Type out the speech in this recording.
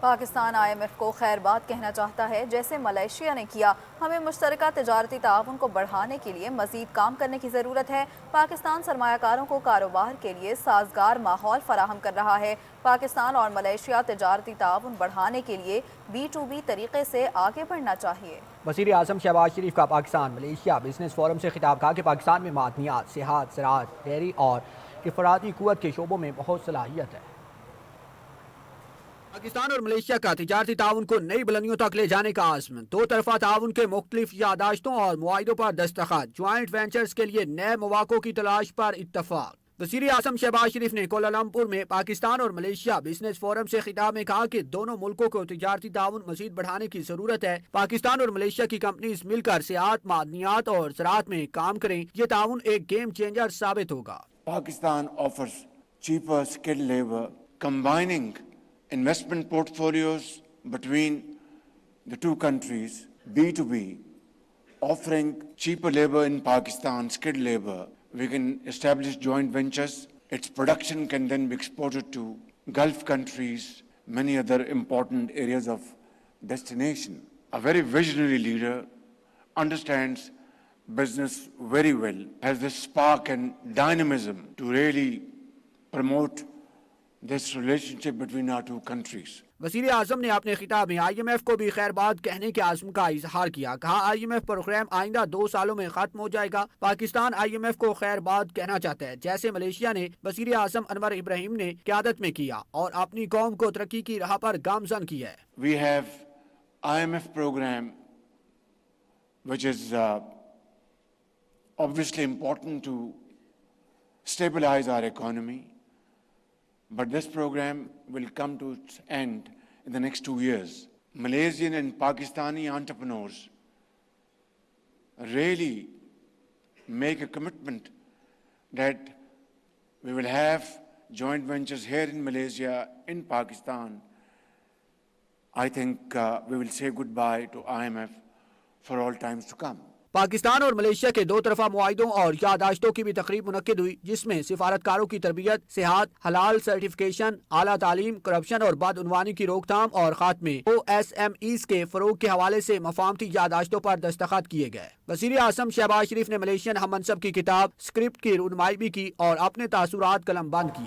Pakistan IMF को खैरबाद कहना चाहता है, जैसे मलेशिया ने किया। हमें मुश्तरका तजारती ताउन को बढ़ाने के लिए मजीद काम करने की ज़रूरत है। पाकिस्तान सरमायाकारों को कारोबार के लिए साजगार माहौल फराहम कर रहा है। पाकिस्तान और मलेशिया तजारती ताउन बढ़ाने के लिए B2B तरीके से आगे बढ़ना चाहिए। वज़ीर आज़म शहबाज शरीफ का पाकिस्तान मलेशिया बिजनेस फोरम से खिताब। कहा कि पाकिस्तान में मादनियात, सेहत, ज़राअत, डेयरी और इफराती कुव्वत के शोबों में बहुत सलाहियत है। पाकिस्तान और मलेशिया का तिजारती ताउन को नई बुलंदियों तक ले जाने का आज़म। दो तरफा ताउन के मुख्तलिफ यादाश्तों और मुआहिदों पर दस्तखत। ज्वाइंट वेंचर्स के लिए नए मौक़ों की तलाश पर इत्तफाक। वज़ीर आज़म शहबाज शरीफ ने कोलालमपुर में पाकिस्तान और मलेशिया बिजनेस फोरम से खिताब में कहा कि दोनों मुल्कों को तिजारती ताउन मज़ीद बढ़ाने की ज़रूरत है। पाकिस्तान और मलेशिया की कंपनीज मिलकर सेहत, मादनियात और ज़राअत में काम करें। ये ताउन एक गेम चेंजर साबित होगा। Pakistan offers cheaper skilled labor, combining investment portfolios between the two countries, B2B, offering cheaper labor in Pakistan, skilled labor. We can establish joint ventures. Its production can then be exported to Gulf countries, many other important areas of destination. A very visionary leader understands business very well, has the spark and dynamism to really promote this relationship between our two countries. वज़ीर आज़म ने अपने खिताब में IMF को भी खैरबाद कहने के आज़म का इजहार किया। कहा IMF प्रोग्राम आइंदा 2 सालों में खत्म हो जाएगा। पाकिस्तान IMF को खैरबाद कहना चाहता है, जैसे मलेशिया ने वज़ीर आज़म अनवर इब्राहिम ने क़यादत में किया और अपनी कौम को तरक्की की राह पर गामज़न किया है। We have IMF program which is obviously important to stabilize our economy. But this program will come to its end in the next 2 years. Malaysian and Pakistani entrepreneurs really make a commitment that we will have joint ventures here in Malaysia, in Pakistan. I think we will say goodbye to IMF for all times to come. Pakistan और Malaysia के 2 तरफा मुआहिदों और यादाश्तों की भी तकरीब मुनक्किद हुई, जिसमें सिफारतकारों की तरबियत, सेहत, हलाल सर्टिफिकेशन, आला तालीम, करप्शन और बदउनवानी की रोकथाम और खात्मे, OSMEs के फरोग के हवाले से मफाहमती यादाश्तों पर दस्तखत किए गए। वज़ीर आज़म शहबाज शरीफ ने मलेशियन हम मनसब की किताब स्क्रिप्ट की रुनमाई भी की और अपने तासुरात कलम बंद किए।